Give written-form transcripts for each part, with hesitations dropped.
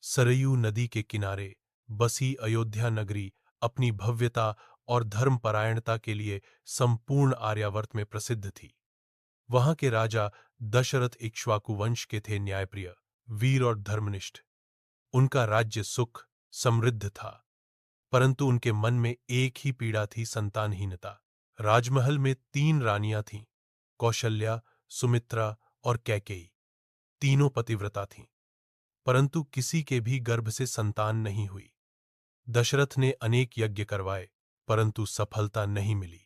सरयू नदी के किनारे बसी अयोध्या नगरी अपनी भव्यता और धर्मपरायणता के लिए संपूर्ण आर्यावर्त में प्रसिद्ध थी। वहां के राजा दशरथ इक्ष्वाकु वंश के थे, न्यायप्रिय, वीर और धर्मनिष्ठ। उनका राज्य सुख समृद्ध था, परंतु उनके मन में एक ही पीड़ा थी, संतानहीनता। राजमहल में 3 रानियां थीं, कौशल्या, सुमित्रा और कैकेयी। तीनों पतिव्रता थीं, परंतु किसी के भी गर्भ से संतान नहीं हुई। दशरथ ने अनेक यज्ञ करवाए, परंतु सफलता नहीं मिली।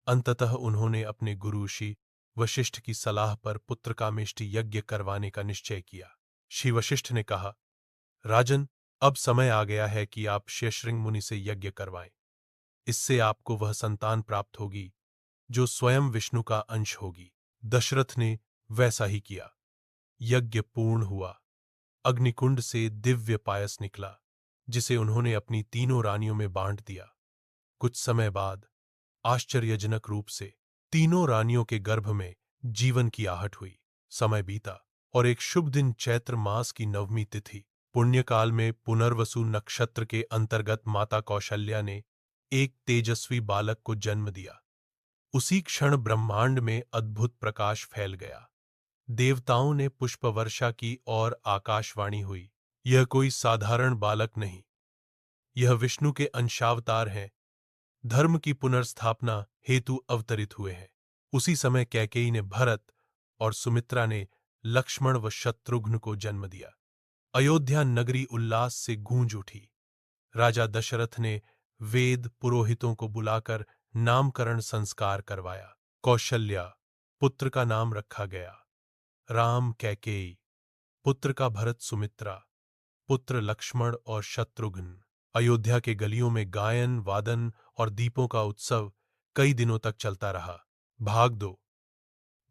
अंततः उन्होंने अपने गुरु ऋषि वशिष्ठ की सलाह पर पुत्रकामेष्टि यज्ञ करवाने का निश्चय किया। श्री वशिष्ठ ने कहा, राजन, अब समय आ गया है कि आप शेषशृंग मुनि से यज्ञ करवाएं। इससे आपको वह संतान प्राप्त होगी जो स्वयं विष्णु का अंश होगी। दशरथ ने वैसा ही किया। यज्ञ पूर्ण हुआ। अग्निकुंड से दिव्य पायस निकला, जिसे उन्होंने अपनी तीनों रानियों में बांट दिया। कुछ समय बाद आश्चर्यजनक रूप से तीनों रानियों के गर्भ में जीवन की आहट हुई। समय बीता और एक शुभ दिन चैत्र मास की नवमी तिथि पुण्यकाल में पुनर्वसु नक्षत्र के अंतर्गत माता कौशल्या ने एक तेजस्वी बालक को जन्म दिया। उसी क्षण ब्रह्मांड में अद्भुत प्रकाश फैल गया। देवताओं ने पुष्पवर्षा की और आकाशवाणी हुई, यह कोई साधारण बालक नहीं, यह विष्णु के अंशावतार हैं, धर्म की पुनर्स्थापना हेतु अवतरित हुए हैं। उसी समय कैकेयी ने भरत और सुमित्रा ने लक्ष्मण व शत्रुघ्न को जन्म दिया। अयोध्या नगरी उल्लास से गूंज उठी। राजा दशरथ ने वेद पुरोहितों को बुलाकर नामकरण संस्कार करवाया। कौशल्या पुत्र का नाम रखा गया, राम कैकेयी, पुत्र का भरत सुमित्रा, पुत्र लक्ष्मण और शत्रुघ्न। अयोध्या के गलियों में गायन, वादन और दीपों का उत्सव कई दिनों तक चलता रहा। भाग 2।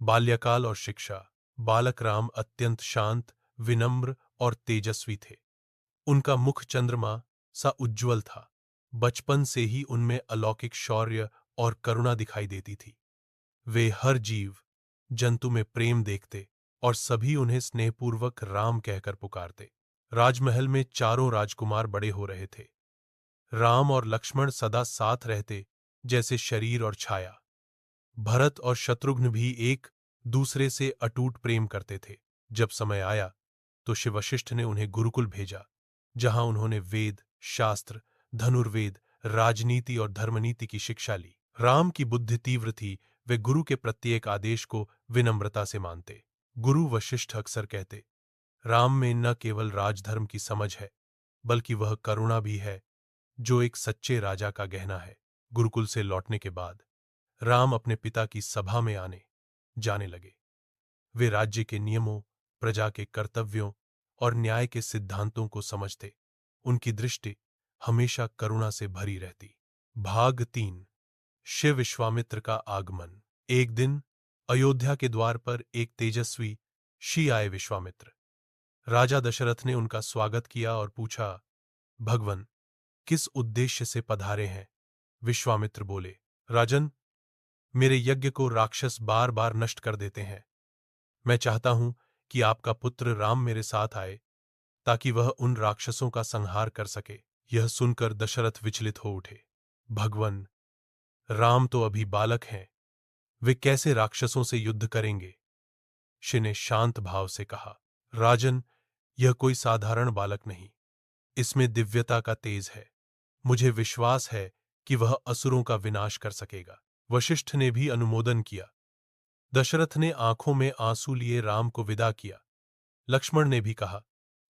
बाल्यकाल और शिक्षा। बालक राम अत्यंत शांत, विनम्र और तेजस्वी थे। उनका मुख चंद्रमा सा उज्ज्वल था। बचपन से ही उनमें अलौकिक शौर्य और करुणा दिखाई देती थी। वे हर जीव जंतु में प्रेम देखते और सभी उन्हें स्नेहपूर्वक राम कहकर पुकारते। राजमहल में चारों राजकुमार बड़े हो रहे थे। राम और लक्ष्मण सदा साथ रहते, जैसे शरीर और छाया। भरत और शत्रुघ्न भी एक दूसरे से अटूट प्रेम करते थे। जब समय आया तो श्री वशिष्ठ ने उन्हें गुरुकुल भेजा, जहां उन्होंने वेद, शास्त्र, धनुर्वेद, राजनीति और धर्मनीति की शिक्षा ली। राम की बुद्धि तीव्र थी, वे गुरु के प्रत्येक आदेश को विनम्रता से मानते। गुरु वशिष्ठ अक्सर कहते, राम में न केवल राजधर्म की समझ है, बल्कि वह करुणा भी है जो एक सच्चे राजा का गहना है। गुरुकुल से लौटने के बाद राम अपने पिता की सभा में आने जाने लगे। वे राज्य के नियमों, प्रजा के कर्तव्यों और न्याय के सिद्धांतों को समझते। उनकी दृष्टि हमेशा करुणा से भरी रहती। भाग 3। शिव विश्वामित्र का आगमन। एक दिन अयोध्या के द्वार पर एक तेजस्वी ऋषि आए। विश्वामित्र। राजा दशरथ ने उनका स्वागत किया और पूछा, भगवन, किस उद्देश्य से पधारे हैं? विश्वामित्र बोले, राजन, मेरे यज्ञ को राक्षस बार बार नष्ट कर देते हैं। मैं चाहता हूं कि आपका पुत्र राम मेरे साथ आए, ताकि वह उन राक्षसों का संहार कर सके। यह सुनकर दशरथ विचलित हो उठे। भगवन, राम तो अभी बालक हैं, वे कैसे राक्षसों से युद्ध करेंगे? ऋषि ने शांत भाव से कहा, राजन, यह कोई साधारण बालक नहीं, इसमें दिव्यता का तेज है। मुझे विश्वास है कि वह असुरों का विनाश कर सकेगा। वशिष्ठ ने भी अनुमोदन किया। दशरथ ने आंखों में आंसू लिए राम को विदा किया। लक्ष्मण ने भी कहा,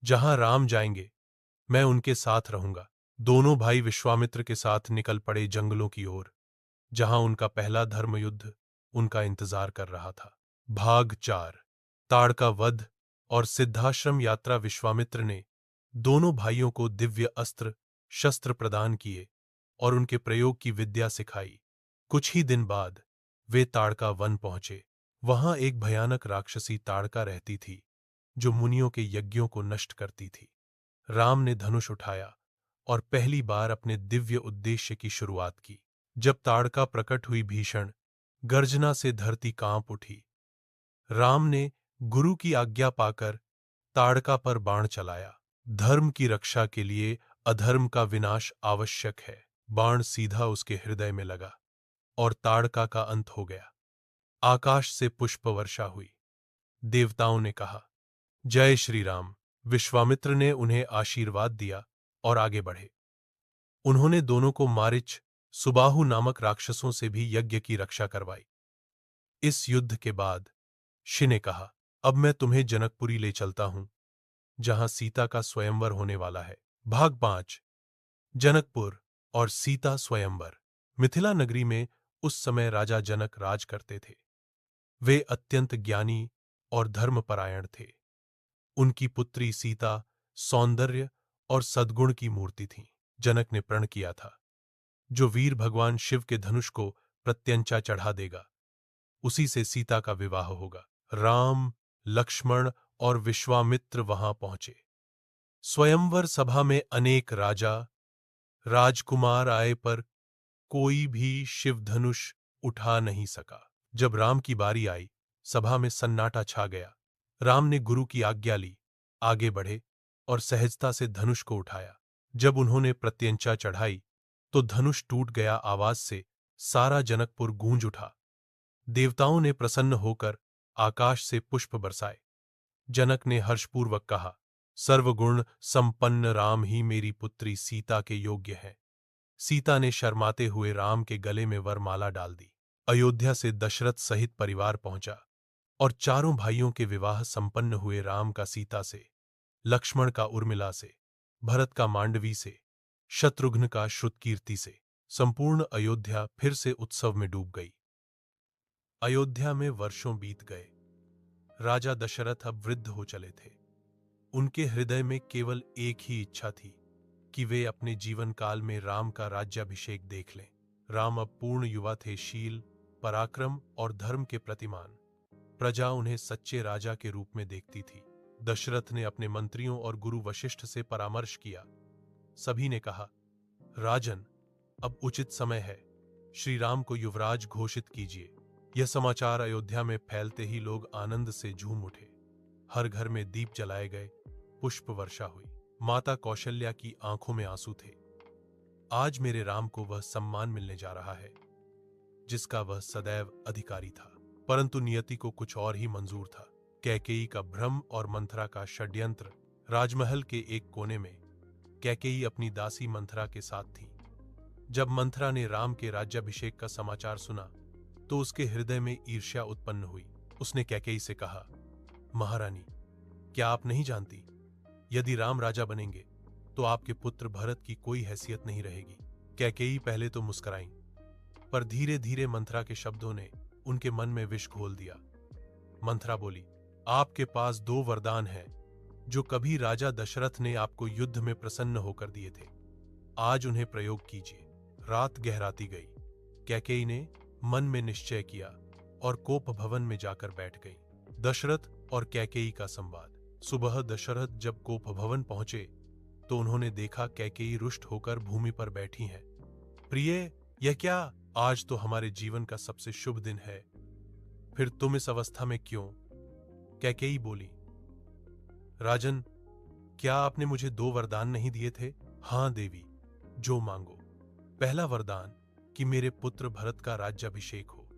जहां राम जाएंगे मैं उनके साथ रहूंगा। दोनों भाई विश्वामित्र के साथ निकल पड़े जंगलों की ओर, जहां उनका पहला धर्मयुद्ध उनका इंतजार कर रहा था। भाग 4। ताड़का वध और सिद्धाश्रम यात्रा। विश्वामित्र ने दोनों भाइयों को दिव्य अस्त्र शस्त्र प्रदान किए और उनके प्रयोग की विद्या सिखाई। कुछ ही दिन बाद वे ताड़का वन पहुंचे। वहां एक भयानक राक्षसी ताड़का रहती थी, जो मुनियों के यज्ञों को नष्ट करती थी। राम ने धनुष उठाया और पहली बार अपने दिव्य उद्देश्य की शुरुआत की। जब ताड़का प्रकट हुई, भीषण गर्जना से धरती कांप उठी। राम ने गुरु की आज्ञा पाकर ताड़का पर बाण चलाया। धर्म की रक्षा के लिए अधर्म का विनाश आवश्यक है। बाण सीधा उसके हृदय में लगा और ताड़का का अंत हो गया। आकाश से पुष्प वर्षा हुई। देवताओं ने कहा, जय श्री राम। विश्वामित्र ने उन्हें आशीर्वाद दिया और आगे बढ़े। उन्होंने दोनों को मारिच, सुबाहु नामक राक्षसों से भी यज्ञ की रक्षा करवाई। इस युद्ध के बाद शि ने कहा, अब मैं तुम्हें जनकपुरी ले चलता हूं, जहां सीता का स्वयंवर होने वाला है। भाग 5। जनकपुर और सीता स्वयंवर। मिथिला नगरी में उस समय राजा जनक राज करते थे। वे अत्यंत ज्ञानी और धर्मपरायण थे। उनकी पुत्री सीता सौंदर्य और सद्गुण की मूर्ति थी। जनक ने प्रण किया था, जो वीर भगवान शिव के धनुष को प्रत्यंचा चढ़ा देगा, उसी से सीता का विवाह होगा। राम, लक्ष्मण और विश्वामित्र वहां पहुंचे। स्वयंवर सभा में अनेक राजा, राजकुमार आए, पर कोई भी शिव धनुष उठा नहीं सका। जब राम की बारी आई, सभा में सन्नाटा छा गया। राम ने गुरु की आज्ञा ली, आगे बढ़े और सहजता से धनुष को उठाया। जब उन्होंने प्रत्यंचा चढ़ाई तो धनुष टूट गया। आवाज से सारा जनकपुर गूंज उठा। देवताओं ने प्रसन्न होकर आकाश से पुष्प बरसाए। जनक ने हर्षपूर्वक कहा, सर्वगुण संपन्न राम ही मेरी पुत्री सीता के योग्य है। सीता ने शर्माते हुए राम के गले में वरमाला डाल दी। अयोध्या से दशरथ सहित परिवार पहुंचा और चारों भाइयों के विवाह संपन्न हुए। राम का सीता से, लक्ष्मण का उर्मिला से, भरत का मांडवी से, शत्रुघ्न का श्रुतकीर्ति से। संपूर्ण अयोध्या फिर से उत्सव में डूब गई। अयोध्या में वर्षों बीत गए। राजा दशरथ अब वृद्ध हो चले थे। उनके हृदय में केवल एक ही इच्छा थी कि वे अपने जीवन काल में राम का राज्याभिषेक देख लें। राम अब पूर्ण युवा थे, शील, पराक्रम और धर्म के प्रतिमान। प्रजा उन्हें सच्चे राजा के रूप में देखती थी। दशरथ ने अपने मंत्रियों और गुरु वशिष्ठ से परामर्श किया। सभी ने कहा, राजन, अब उचित समय है, श्री राम को युवराज घोषित कीजिए। यह समाचार अयोध्या में फैलते ही लोग आनंद से झूम उठे। हर घर में दीप जलाए गए, पुष्प वर्षा हुई। माता कौशल्या की आंखों में आंसू थे। आज मेरे राम को वह सम्मान मिलने जा रहा है जिसका वह सदैव अधिकारी था। परंतु नियति को कुछ और ही मंजूर था। कैकेयी का भ्रम और मंथरा का षड्यंत्र। राजमहल के एक कोने में कैकेयी अपनी दासी मंथरा के साथ थी। जब मंथरा ने राम के राज्याभिषेक का समाचार सुना तो उसके हृदय में ईर्ष्या उत्पन्न हुई। उसने कैकेयी से कहा, महारानी, क्या आप नहीं जानती, यदि राम राजा बनेंगे तो आपके पुत्र भरत की कोई हैसियत नहीं रहेगी। कैकेयी पहले तो मुस्कुराई, पर धीरे धीरे मंथरा के शब्दों ने उनके मन में विष घोल दिया। मंथरा बोली, आपके पास 2 वरदान हैं जो कभी राजा दशरथ ने आपको युद्ध में प्रसन्न होकर दिए थे। आज उन्हें प्रयोग कीजिए। रात गहराती गई। कैकेयी ने मन में निश्चय किया और कोप भवन में जाकर बैठ गई। दशरथ और कैकेयी का संवाद। सुबह दशरथ जब कोप भवन पहुंचे तो उन्होंने देखा कैकेयी रुष्ट होकर भूमि पर बैठी हैं। प्रिय, यह क्या? आज तो हमारे जीवन का सबसे शुभ दिन है, फिर तुम इस अवस्था में क्यों? कैकेयी बोली, राजन, क्या आपने मुझे 2 वरदान नहीं दिए थे? हां देवी, जो मांगो। पहला वरदान कि मेरे पुत्र भरत का राज्याभिषेक हो।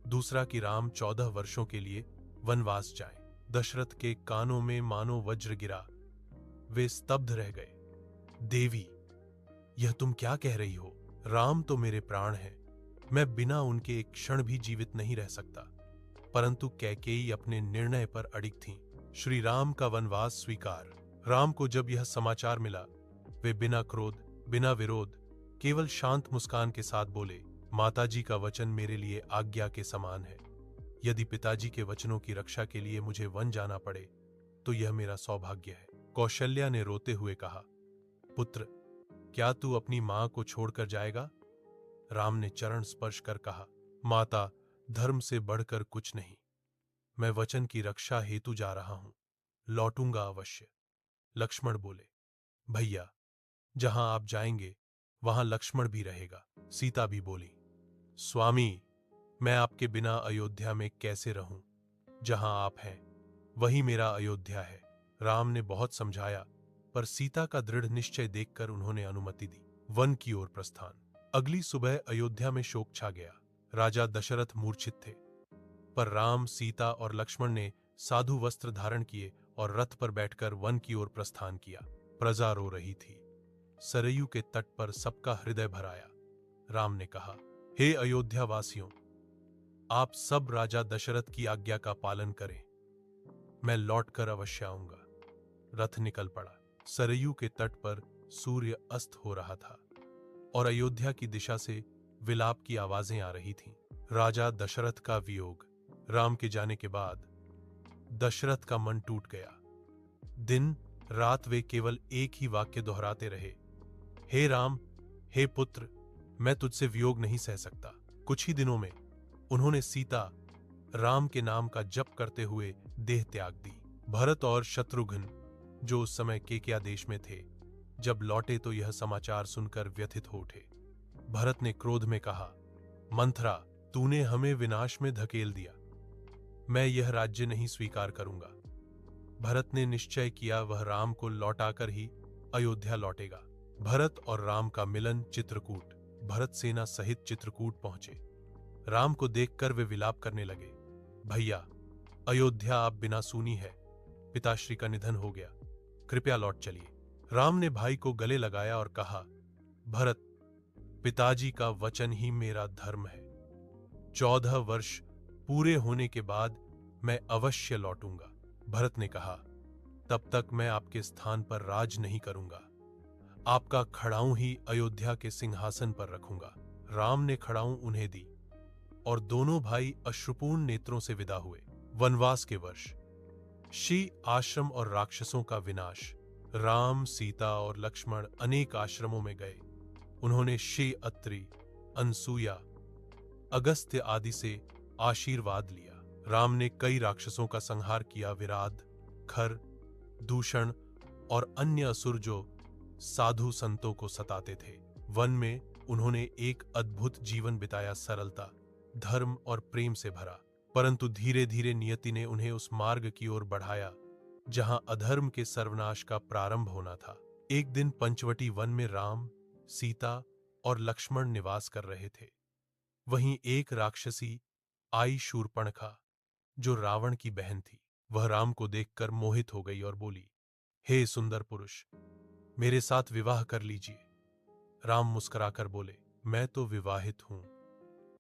दूसरा कि राम 14 वर्षों के लिए वनवास जाएं। दशरथ के कानों में मानो वज्र गिरा। वे स्तब्ध रह गए। देवी, यह तुम क्या कह रही हो? राम तो मेरे प्राण हैं, मैं बिना उनके एक क्षण भी जीवित नहीं रह सकता। परंतु कैकेयी अपने निर्णय पर अडिग थीं। श्री राम का वनवास स्वीकार। राम को जब यह समाचार मिला, वे बिना क्रोध, बिना विरोध, केवल शांत मुस्कान के साथ बोले, माताजी का वचन मेरे लिए आज्ञा के समान है। यदि पिताजी के वचनों की रक्षा के लिए मुझे वन जाना पड़े तो यह मेरा सौभाग्य है। कौशल्या ने रोते हुए कहा, पुत्र, क्या तू अपनी मां को छोड़कर जाएगा? राम ने चरण स्पर्श कर कहा, माता, धर्म से बढ़कर कुछ नहीं। मैं वचन की रक्षा हेतु जा रहा हूं, लौटूंगा अवश्य। लक्ष्मण बोले, भैया, जहां आप जाएंगे वहां लक्ष्मण भी रहेगा। सीता भी बोली, स्वामी, मैं आपके बिना अयोध्या में कैसे रहूं? जहां आप हैं वही मेरा अयोध्या है। राम ने बहुत समझाया, पर सीता का दृढ़ निश्चय देखकर उन्होंने अनुमति दी। वन की ओर प्रस्थान। अगली सुबह अयोध्या में शोक छा गया। राजा दशरथ मूर्छित थे, पर राम, सीता और लक्ष्मण ने साधु वस्त्र धारण किए और रथ पर बैठकर वन की ओर प्रस्थान किया। प्रजा रो रही थी। सरयू के तट पर सबका हृदय भर आया। राम ने कहा, हे अयोध्या वासियों, आप सब राजा दशरथ की आज्ञा का पालन करें। मैं लौटकर अवश्य आऊंगा। रथ निकल पड़ा। सरयू के तट पर सूर्य अस्त हो रहा था और अयोध्या की दिशा से विलाप की आवाजें आ रही थीं। राजा दशरथ का वियोग। राम के जाने के बाद दशरथ का मन टूट गया। दिन रात वे केवल एक ही वाक्य दोहराते रहे, हे राम, हे पुत्र, मैं तुझसे वियोग नहीं सह सकता। कुछ ही दिनों में उन्होंने सीता, राम के नाम का जप करते हुए देह त्याग दी। भरत और शत्रुघ्न, जो उस समय केकया देश में थे, जब लौटे तो यह समाचार सुनकर व्यथित हो उठे। भरत ने क्रोध में कहा, मंथरा, तूने हमें विनाश में धकेल दिया। मैं यह राज्य नहीं स्वीकार करूंगा। भरत ने निश्चय किया वह राम को लौटाकर ही अयोध्या लौटेगा। भरत और राम का मिलन चित्रकूट। भरत सेना सहित चित्रकूट पहुंचे। राम को देखकर वे विलाप करने लगे, भैया, अयोध्या आप बिना सुनी है। पिताश्री का निधन हो गया, कृपया लौट चलिए। राम ने भाई को गले लगाया और कहा, भरत, पिताजी का वचन ही मेरा धर्म है। 14 वर्ष पूरे होने के बाद मैं अवश्य लौटूंगा। भरत ने कहा, तब तक मैं आपके स्थान पर राज नहीं करूंगा। आपका खड़ाऊं ही अयोध्या के सिंहासन पर रखूंगा। राम ने खड़ाऊं उन्हें दी और दोनों भाई अश्रुपूर्ण नेत्रों से विदा हुए। वनवास के वर्ष। शी आश्रम और राक्षसों का विनाश। राम, सीता और लक्ष्मण अनेक आश्रमों में गए। उन्होंने शी, अत्रि, अनसुया, अगस्त्य आदि से आशीर्वाद लिया। राम ने कई राक्षसों का संहार किया। विराध, खर, दूषण और अन्य असुर जो साधु संतों को सताते थे। वन में उन्होंने एक अद्भुत जीवन बिताया, सरलता, धर्म और प्रेम से भरा। परंतु धीरे धीरे नियति ने उन्हें उस मार्ग की ओर बढ़ाया जहां अधर्म के सर्वनाश का प्रारंभ होना था। एक दिन पंचवटी वन में राम, सीता और लक्ष्मण निवास कर रहे थे। वहीं एक राक्षसी आई, शूर्पणखा, जो रावण की बहन थी। वह राम को देखकर मोहित हो गई और बोली, हे सुंदर पुरुष, मेरे साथ विवाह कर लीजिए। राम मुस्कुराकर बोले, मैं तो विवाहित हूं।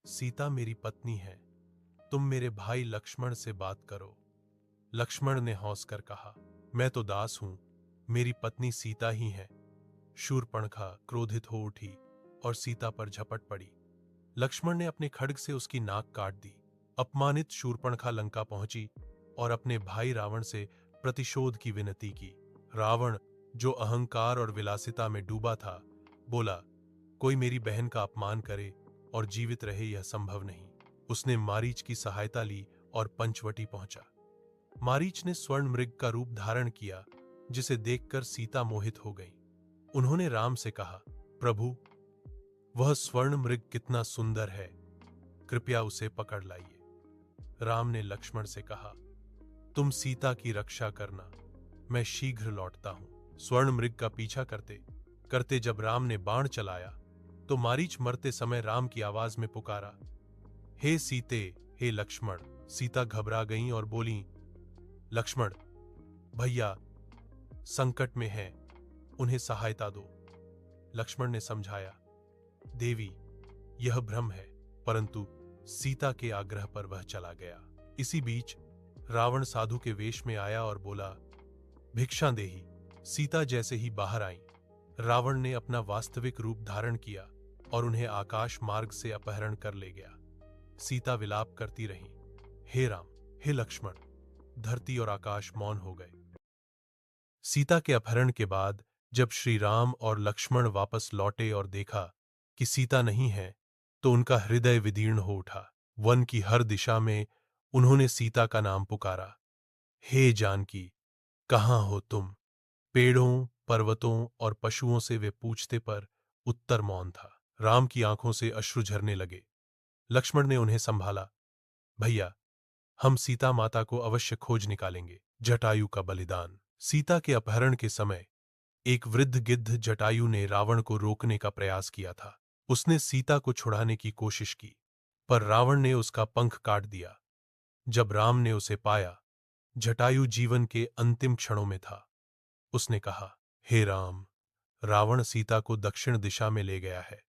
सीता मेरी पत्नी है। तुम मेरे भाई लक्ष्मण से बात करो। लक्ष्मण ने हौंस कर कहा, मैं तो दास हूं, मेरी पत्नी सीता ही है। शूर्पणखा क्रोधित हो उठी और सीता पर झपट पड़ी। लक्ष्मण ने अपने खड्ग से उसकी नाक काट दी। अपमानित शूर्पणखा लंका पहुंची और अपने भाई रावण से प्रतिशोध की विनती की। रावण, जो अहंकार और विलासिता में डूबा था, बोला, कोई मेरी बहन का अपमान करे और जीवित रहे यह संभव नहीं। उसने मारीच की सहायता ली और पंचवटी पहुंचा। मारीच ने स्वर्ण मृग का रूप धारण किया, जिसे देखकर सीता मोहित हो गई। उन्होंने राम से कहा, प्रभु, वह स्वर्ण मृग कितना सुंदर है, कृपया उसे पकड़ लाइए। राम ने लक्ष्मण से कहा, तुम सीता की रक्षा करना, मैं शीघ्र लौटता हूं। स्वर्ण मृग का पीछा करते करते जब राम ने बाण चलाया तो मारीच मरते समय राम की आवाज में पुकारा, हे सीते, हे लक्ष्मण। सीता घबरा गईं और बोली, लक्ष्मण, भैया संकट में हैं, उन्हें सहायता दो। लक्ष्मण ने समझाया, देवी, यह भ्रम है। परंतु सीता के आग्रह पर वह चला गया। इसी बीच रावण साधु के वेश में आया और बोला, भिक्षा देही। सीता जैसे ही बाहर आईं, रावण ने अपना वास्तविक रूप धारण किया और उन्हें आकाश मार्ग से अपहरण कर ले गया। सीता विलाप करती रही, हे राम, हे लक्ष्मण। धरती और आकाश मौन हो गए। सीता के अपहरण के बाद जब श्री राम और लक्ष्मण वापस लौटे और देखा कि सीता नहीं है, तो उनका हृदय विदीर्ण हो उठा। वन की हर दिशा में उन्होंने सीता का नाम पुकारा, हे जानकी, कहाँ हो तुम? पेड़ों, पर्वतों और पशुओं से वे पूछते, पर उत्तर मौन था। राम की आंखों से अश्रु झरने लगे। लक्ष्मण ने उन्हें संभाला, भैया, हम सीता माता को अवश्य खोज निकालेंगे। जटायु का बलिदान। सीता के अपहरण के समय एक वृद्ध गिद्ध जटायु ने रावण को रोकने का प्रयास किया था। उसने सीता को छुड़ाने की कोशिश की, पर रावण ने उसका पंख काट दिया। जब राम ने उसे पाया, जटायु जीवन के अंतिम क्षणों में था। उसने कहा, हे राम, रावण सीता को दक्षिण दिशा में ले गया है।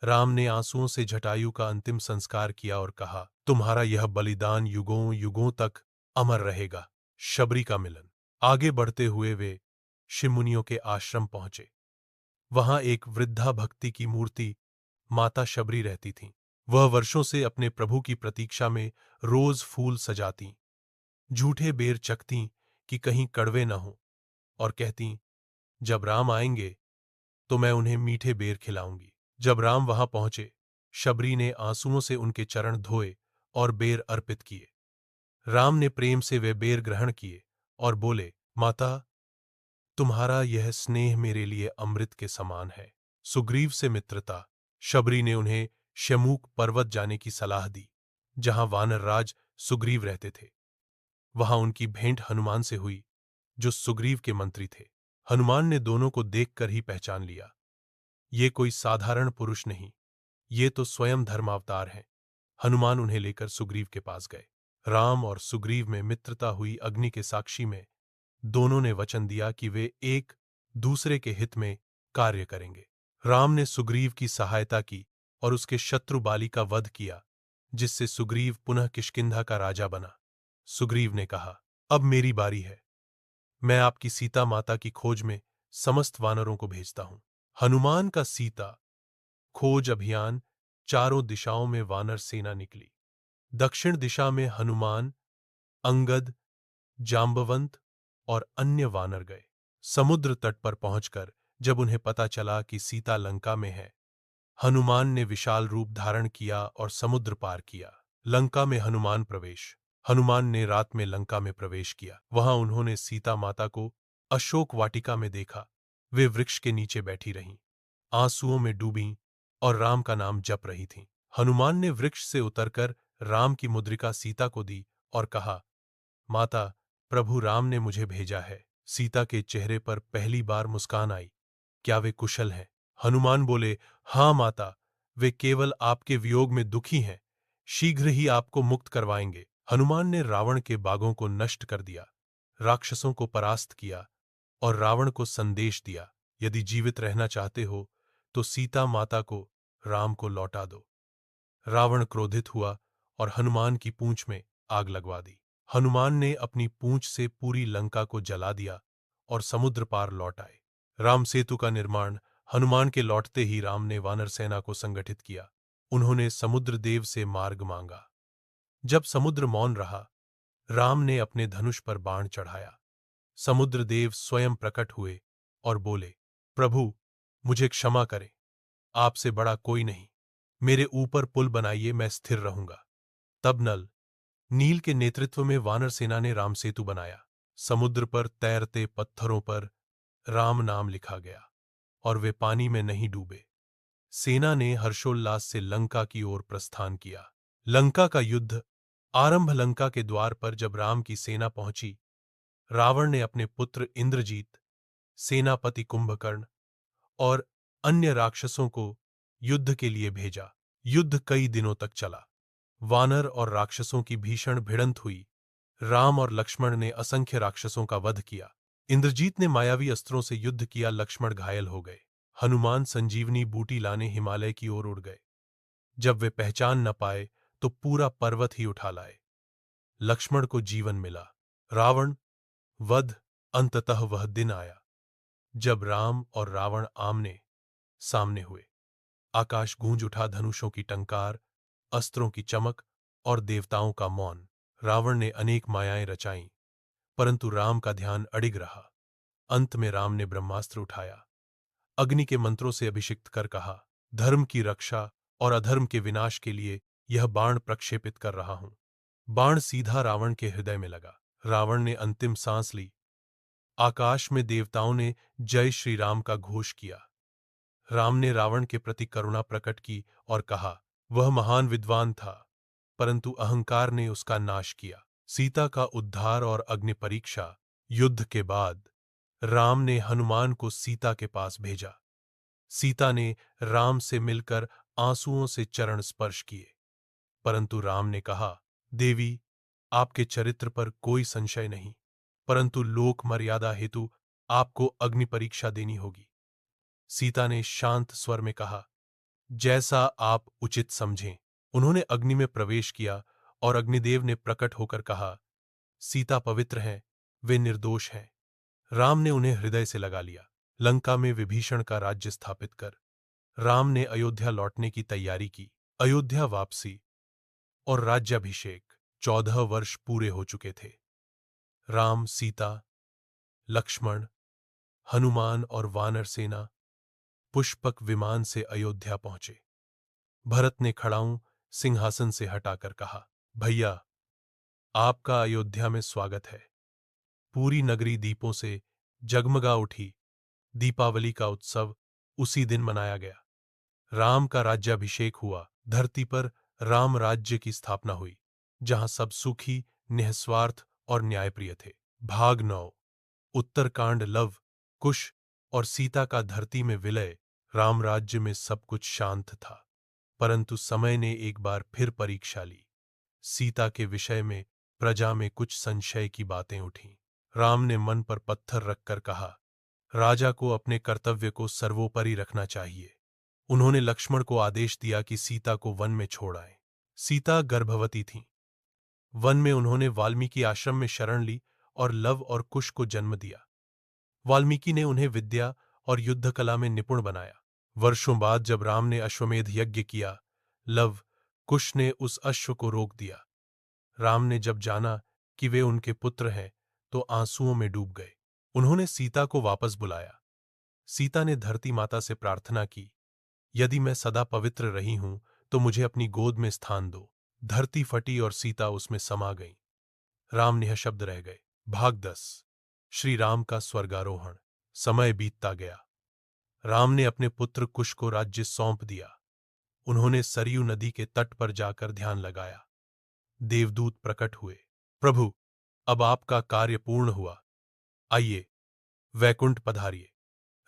राम ने आंसुओं से जटायु का अंतिम संस्कार किया और कहा, तुम्हारा यह बलिदान युगों युगों तक अमर रहेगा। शबरी का मिलन। आगे बढ़ते हुए वे शिव-मुनियों के आश्रम पहुंचे। वहां एक वृद्धा भक्ति की मूर्ति माता शबरी रहती थीं। वह वर्षों से अपने प्रभु की प्रतीक्षा में रोज फूल सजातीं, झूठे बेर चखतीं कि कहीं कड़वे न हों, और कहतीं, जब राम आएंगे तो मैं उन्हें मीठे बेर खिलाऊंगी। जब राम वहां पहुंचे, शबरी ने आंसुओं से उनके चरण धोए और बेर अर्पित किए। राम ने प्रेम से वे बेर ग्रहण किए और बोले, माता, तुम्हारा यह स्नेह मेरे लिए अमृत के समान है। सुग्रीव से मित्रता। शबरी ने उन्हें शमूक पर्वत जाने की सलाह दी, जहां वानरराज सुग्रीव रहते थे। वहां उनकी भेंट हनुमान से हुई, जो सुग्रीव के मंत्री थे। हनुमान ने दोनों को देखकर ही पहचान लिया। ये कोई साधारण पुरुष नहीं, ये तो स्वयं धर्मावतार हैं। हनुमान उन्हें लेकर सुग्रीव के पास गए। राम और सुग्रीव में मित्रता हुई अग्नि के साक्षी में दोनों ने वचन दिया कि वे एक दूसरे के हित में कार्य करेंगे। राम ने सुग्रीव की सहायता की और उसके शत्रु बाली का वध किया, जिससे सुग्रीव पुनः किष्किंधा का राजा बना। सुग्रीव ने कहा, अब मेरी बारी है। मैं आपकी सीता माता की खोज में समस्त वानरों को भेजता हूं। हनुमान का सीता खोज अभियान। चारों दिशाओं में वानर सेना निकली। दक्षिण दिशा में हनुमान, अंगद, जांबवंत और अन्य वानर गए। समुद्र तट पर पहुंचकर जब उन्हें पता चला कि सीता लंका में है, हनुमान ने विशाल रूप धारण किया और समुद्र पार किया। लंका में हनुमान प्रवेश। हनुमान ने रात में लंका में प्रवेश किया। वहां उन्होंने सीता माता को अशोक वाटिका में देखा। वे वृक्ष के नीचे बैठी रहीं, आंसुओं में डूबीं और राम का नाम जप रही थीं। हनुमान ने वृक्ष से उतरकर राम की मुद्रिका सीता को दी और कहा, माता, प्रभु राम ने मुझे भेजा है। सीता के चेहरे पर पहली बार मुस्कान आई। क्या वे कुशल हैं? हनुमान बोले, हाँ माता, वे केवल आपके वियोग में दुखी हैं। शीघ्र ही आपको मुक्त करवाएंगे। हनुमान ने रावण के बागों को नष्ट कर दिया, राक्षसों को परास्त किया और रावण को संदेश दिया, यदि जीवित रहना चाहते हो तो सीता माता को, राम को लौटा दो। रावण क्रोधित हुआ और हनुमान की पूंछ में आग लगवा दी। हनुमान ने अपनी पूंछ से पूरी लंका को जला दिया और समुद्र पार लौट आए। राम सेतु का निर्माण। हनुमान के लौटते ही राम ने वानर सेना को संगठित किया। उन्होंने समुद्र देव से मार्ग मांगा। जब समुद्र मौन रहा, राम ने अपने धनुष पर बाण चढ़ाया। समुद्र देव स्वयं प्रकट हुए और बोले, प्रभु, मुझे क्षमा करें, आपसे बड़ा कोई नहीं। मेरे ऊपर पुल बनाइए, मैं स्थिर रहूंगा। तब नल, नील के नेतृत्व में वानर सेना ने राम सेतु बनाया। समुद्र पर तैरते पत्थरों पर राम नाम लिखा गया और वे पानी में नहीं डूबे। सेना ने हर्षोल्लास से लंका की ओर प्रस्थान किया। लंका का युद्ध आरंभ। लंका के द्वार पर जब राम की सेना पहुंची, रावण ने अपने पुत्र इंद्रजीत, सेनापति कुंभकर्ण और अन्य राक्षसों को युद्ध के लिए भेजा। युद्ध कई दिनों तक चला। वानर और राक्षसों की भीषण भिड़ंत हुई। राम और लक्ष्मण ने असंख्य राक्षसों का वध किया। इंद्रजीत ने मायावी अस्त्रों से युद्ध किया। लक्ष्मण घायल हो गए। हनुमान संजीवनी बूटी लाने हिमालय की ओर उड़ गए। जब वे पहचान न पाए तो पूरा पर्वत ही उठा लाए। लक्ष्मण को जीवन मिला। रावण वध। अंततः वह दिन आया जब राम और रावण आमने सामने हुए। आकाश गूंज उठा। धनुषों की टंकार, अस्त्रों की चमक और देवताओं का मौन। रावण ने अनेक मायाएं रचाईं, परंतु राम का ध्यान अडिग रहा। अंत में राम ने ब्रह्मास्त्र उठाया, अग्नि के मंत्रों से अभिषिक्त कर कहा, धर्म की रक्षा और अधर्म के विनाश के लिए यह बाण प्रक्षेपित कर रहा हूं। बाण सीधा रावण के हृदय में लगा। रावण ने अंतिम सांस ली। आकाश में देवताओं ने जय श्री राम का घोष किया। राम ने रावण के प्रति करुणा प्रकट की और कहा, वह महान विद्वान था, परंतु अहंकार ने उसका नाश किया। सीता का उद्धार और अग्नि परीक्षा। युद्ध के बाद राम ने हनुमान को सीता के पास भेजा। सीता ने राम से मिलकर आंसुओं से चरण स्पर्श किए, परंतु राम ने कहा, देवी, आपके चरित्र पर कोई संशय नहीं, परंतु लोक मर्यादा हेतु आपको अग्नि परीक्षा देनी होगी। सीता ने शांत स्वर में कहा, जैसा आप उचित समझें। उन्होंने अग्नि में प्रवेश किया और अग्निदेव ने प्रकट होकर कहा, सीता पवित्र हैं, वे निर्दोष हैं। राम ने उन्हें हृदय से लगा लिया। लंका में विभीषण का राज्य स्थापित कर राम ने अयोध्या लौटने की तैयारी की। अयोध्या वापसी और राज्याभिषेक 14 वर्ष पूरे हो चुके थे। राम, सीता, लक्ष्मण, हनुमान और वानर सेना पुष्पक विमान से अयोध्या पहुंचे। भरत ने खड़ाऊं सिंहासन से हटाकर कहा, भैया, आपका अयोध्या में स्वागत है। पूरी नगरी दीपों से जगमगा उठी। दीपावली का उत्सव उसी दिन मनाया गया। राम का राज्याभिषेक हुआ। धरती पर राम राज्य की स्थापना हुई, जहां सब सुखी, निःस्वार्थ और न्यायप्रिय थे। भाग 9। उत्तरकांड। लव, कुश और सीता का धरती में विलय। राम राज्य में सब कुछ शांत था, परंतु समय ने एक बार फिर परीक्षा ली। सीता के विषय में प्रजा में कुछ संशय की बातें उठीं। राम ने मन पर पत्थर रखकर कहा, राजा को अपने कर्तव्य को सर्वोपरि रखना चाहिए। उन्होंने लक्ष्मण को आदेश दिया कि सीता को वन में छोड़ आए। सीता गर्भवती थीं। वन में उन्होंने वाल्मीकि आश्रम में शरण ली और लव और कुश को जन्म दिया। वाल्मीकि ने उन्हें विद्या और युद्ध कला में निपुण बनाया। वर्षों बाद जब राम ने अश्वमेध यज्ञ किया, लव, कुश ने उस अश्व को रोक दिया। राम ने जब जाना कि वे उनके पुत्र हैं, तो आंसुओं में डूब गए। उन्होंने सीता को वापस बुलाया। सीता ने धरती माता से प्रार्थना की, यदि मैं सदा पवित्र रही हूं तो मुझे अपनी गोद में स्थान दो। धरती फटी और सीता उसमें समा गई। राम निःशब्द रह गए। भाग 10। श्री राम का स्वर्गारोहण। समय बीतता गया। राम ने अपने पुत्र कुश को राज्य सौंप दिया। उन्होंने सरयू नदी के तट पर जाकर ध्यान लगाया। देवदूत प्रकट हुए। प्रभु, अब आपका कार्य पूर्ण हुआ। आइए, वैकुंठ पधारिए।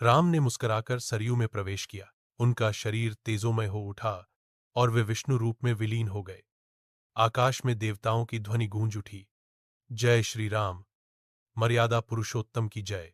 राम ने मुस्कुराकर सरयू में प्रवेश किया। उनका शरीर तेजोमय हो उठा और वे विष्णु रूप में विलीन हो गए। आकाश में देवताओं की ध्वनि गूंज उठी, जय श्री राम, मर्यादा पुरुषोत्तम की जय।